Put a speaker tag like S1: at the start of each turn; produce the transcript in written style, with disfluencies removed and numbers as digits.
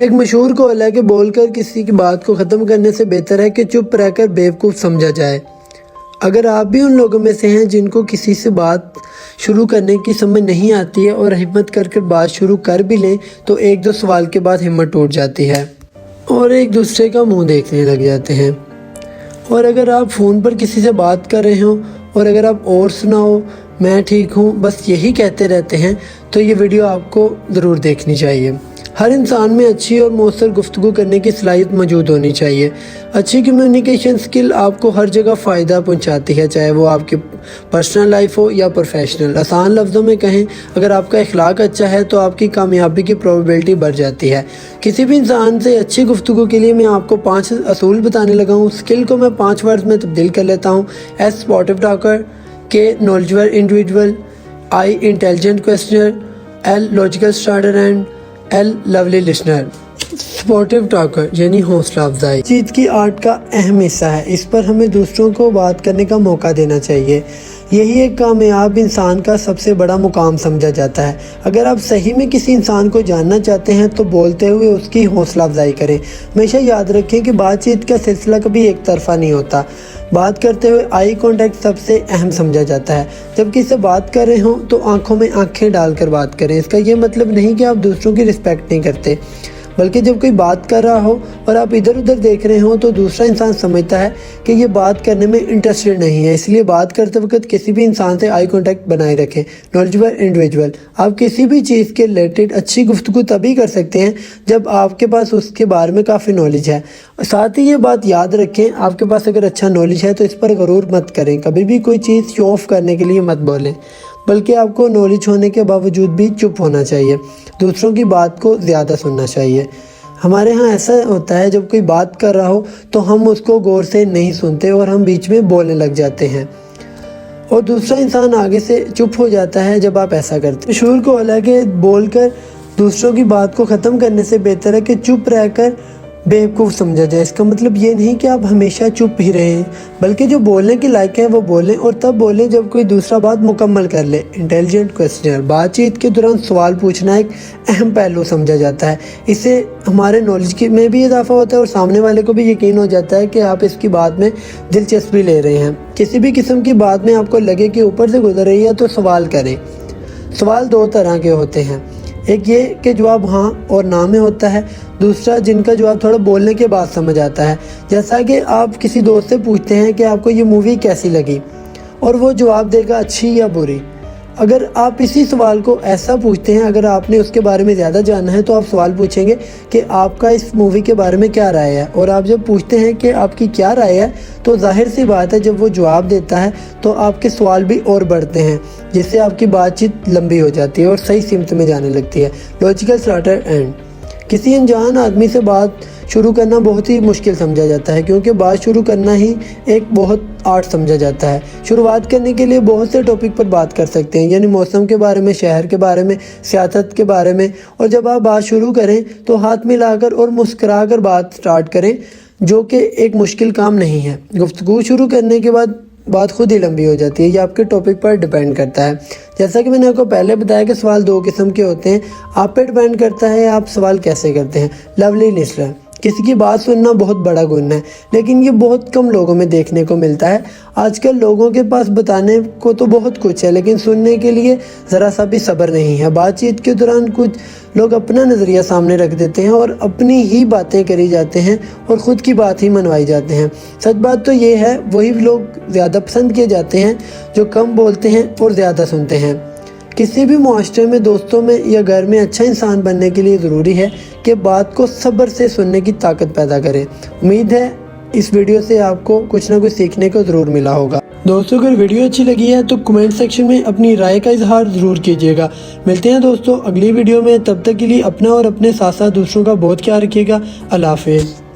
S1: ایک مشہور قول ہے کہ بول کر کسی کی بات کو ختم کرنے سے بہتر ہے کہ چپ رہ کر بیوقوف سمجھا جائے۔ اگر آپ بھی ان لوگوں میں سے ہیں جن کو کسی سے بات شروع کرنے کی سمجھ نہیں آتی ہے اور ہمت کر بات شروع کر بھی لیں تو ایک دو سوال کے بعد ہمت ٹوٹ جاتی ہے اور ایک دوسرے کا منہ دیکھنے لگ جاتے ہیں۔ اور اگر آپ فون پر کسی سے بات کر رہے ہوں اور اگر آپ اور سناؤ میں ٹھیک ہوں بس یہی کہتے رہتے ہیں تو یہ ویڈیو آپ کو ضرور دیکھنی چاہیے۔ ہر انسان میں اچھی اور مؤثر گفتگو کرنے کی صلاحیت موجود ہونی چاہیے۔ اچھی کمیونیکیشن سکل آپ کو ہر جگہ فائدہ پہنچاتی ہے، چاہے وہ آپ کی پرسنل لائف ہو یا پروفیشنل۔ آسان لفظوں میں کہیں، اگر آپ کا اخلاق اچھا ہے تو آپ کی کامیابی کی پروبیبلٹی بڑھ جاتی ہے۔ کسی بھی انسان سے اچھی گفتگو کے لیے میں آپ کو 5 اصول بتانے لگا ہوں۔ سکل کو میں 5 ورڈز میں تبدیل کر لیتا ہوں: S supportive talker, K knowledgeable individual, I intelligent questioner, L logical starter and L lovely listener. Supportive talker یعنی حوصلہ افزائی چیز کی آرٹ کا اہم حصہ ہے۔ اس پر ہمیں دوسروں کو بات کرنے کا موقع دینا چاہیے۔ یہی ایک کامیاب انسان کا سب سے بڑا مقام سمجھا جاتا ہے۔ اگر آپ صحیح میں کسی انسان کو جاننا چاہتے ہیں تو بولتے ہوئے اس کی حوصلہ افزائی کریں۔ ہمیشہ یاد رکھیں کہ بات چیت کا سلسلہ کبھی ایک طرفہ نہیں ہوتا۔ بات کرتے ہوئے آئی کانٹیکٹ سب سے اہم سمجھا جاتا ہے۔ جب کسی سے بات کر رہے ہوں تو آنکھوں میں آنکھیں ڈال کر بات کریں۔ اس کا یہ مطلب نہیں کہ آپ دوسروں کی رسپیکٹ نہیں کرتے، بلکہ جب کوئی بات کر رہا ہو اور آپ ادھر ادھر دیکھ رہے ہوں تو دوسرا انسان سمجھتا ہے کہ یہ بات کرنے میں انٹرسٹڈ نہیں ہے، اس لیے بات کرتے وقت کسی بھی انسان سے آئی کانٹیکٹ بنائے رکھیں۔ نالجبل انڈیویجول، آپ کسی بھی چیز کے ریلیٹڈ اچھی گفتگو تبھی کر سکتے ہیں جب آپ کے پاس اس کے بارے میں کافی نالج ہے۔ ساتھ ہی یہ بات یاد رکھیں، آپ کے پاس اگر اچھا نالج ہے تو اس پر غرور مت کریں۔ کبھی بھی کوئی چیز شو آف کرنے کے لیے مت بولیں، بلکہ آپ کو نالج ہونے کے باوجود بھی چپ ہونا چاہیے۔ دوسروں کی بات کو زیادہ سننا چاہیے۔ ہمارے ہاں ایسا ہوتا ہے جب کوئی بات کر رہا ہو تو ہم اس کو غور سے نہیں سنتے اور ہم بیچ میں بولنے لگ جاتے ہیں اور دوسرا انسان آگے سے چپ ہو جاتا ہے جب آپ ایسا کرتے ہیں۔ مشہور قول ہے کہ بول کر دوسروں کی بات کو ختم کرنے سے بہتر ہے کہ چپ رہ کر بیوقوف سمجھا جائے۔ اس کا مطلب یہ نہیں کہ آپ ہمیشہ چپ ہی رہیں، بلکہ جو بولنے کی لائق ہے وہ بولیں اور تب بولیں جب کوئی دوسرا بات مکمل کر لے۔ انٹیلیجنٹ کوسچنر، بات چیت کے دوران سوال پوچھنا ایک اہم پہلو سمجھا جاتا ہے۔ اس سے ہمارے نالج میں بھی اضافہ ہوتا ہے اور سامنے والے کو بھی یقین ہو جاتا ہے کہ آپ اس کی بات میں دلچسپی لے رہے ہیں۔ کسی بھی قسم کی بات میں آپ کو لگے کہ اوپر سے گزر رہی ہے تو سوال کریں۔ سوال 2 طرح کے ہوتے ہیں، ایک یہ کہ جواب ہاں اور نہ میں ہوتا ہے، دوسرا جن کا جواب تھوڑا بولنے کے بعد سمجھ آتا ہے۔ جیسا کہ آپ کسی دوست سے پوچھتے ہیں کہ آپ کو یہ مووی کیسی لگی اور وہ جواب دے گا اچھی یا بری۔ اگر آپ اسی سوال کو ایسا پوچھتے ہیں، اگر آپ نے اس کے بارے میں زیادہ جاننا ہے تو آپ سوال پوچھیں گے کہ آپ کا اس مووی کے بارے میں کیا رائے ہے، اور آپ جب پوچھتے ہیں کہ آپ کی کیا رائے ہے تو ظاہر سی بات ہے جب وہ جواب دیتا ہے تو آپ کے سوال بھی اور بڑھتے ہیں، جس سے آپ کی بات چیت لمبی ہو جاتی ہے اور صحیح سمت میں جانے لگتی ہے۔ لاجیکل اسٹارٹر اینڈ، کسی انجان آدمی سے بات شروع کرنا بہت ہی مشکل سمجھا جاتا ہے کیونکہ بات شروع کرنا ہی ایک بہت آرٹ سمجھا جاتا ہے۔ شروعات کرنے کے لیے بہت سے ٹاپک پر بات کر سکتے ہیں، یعنی موسم کے بارے میں، شہر کے بارے میں، سیاست کے بارے میں، اور جب آپ بات شروع کریں تو ہاتھ ملا کر اور مسکرا کر بات سٹارٹ کریں، جو کہ ایک مشکل کام نہیں ہے۔ گفتگو شروع کرنے کے بعد بات خود ہی لمبی ہو جاتی ہے، یہ آپ کے ٹاپک پر ڈیپینڈ کرتا ہے۔ جیسا کہ میں نے آپ کو پہلے بتایا کہ سوال 2 قسم کے ہوتے ہیں، آپ پہ ڈیپینڈ کرتا ہے آپ سوال کیسے کرتے ہیں۔ لولی لسنر، کسی کی بات سننا بہت بڑا گن ہے، لیکن یہ بہت کم لوگوں میں دیکھنے کو ملتا ہے۔ آج کل لوگوں کے پاس بتانے کو تو بہت کچھ ہے، لیکن سننے کے لیے ذرا سا بھی صبر نہیں ہے۔ بات چیت کے دوران کچھ لوگ اپنا نظریہ سامنے رکھ دیتے ہیں اور اپنی ہی باتیں کری جاتے ہیں اور خود کی بات ہی منوائی جاتے ہیں۔ سچ بات تو یہ ہے وہی لوگ زیادہ پسند کیے جاتے ہیں جو کم بولتے ہیں اور زیادہ سنتے ہیں۔ کسی بھی معاشرے میں، دوستوں میں یا گھر میں اچھا انسان بننے کے لیے ضروری ہے کہ بات کو صبر سے سننے کی طاقت پیدا کریں۔ امید ہے اس ویڈیو سے آپ کو کچھ نہ کچھ سیکھنے کو ضرور ملا ہوگا۔ دوستوں اگر ویڈیو اچھی لگی ہے تو کمنٹ سیکشن میں اپنی رائے کا اظہار ضرور کیجیے گا۔ ملتے ہیں دوستوں اگلی ویڈیو میں، تب تک کے لیے اپنا اور اپنے ساتھ ساتھ دوسروں کا بہت خیال رکھیے گا۔ اللہ حافظ۔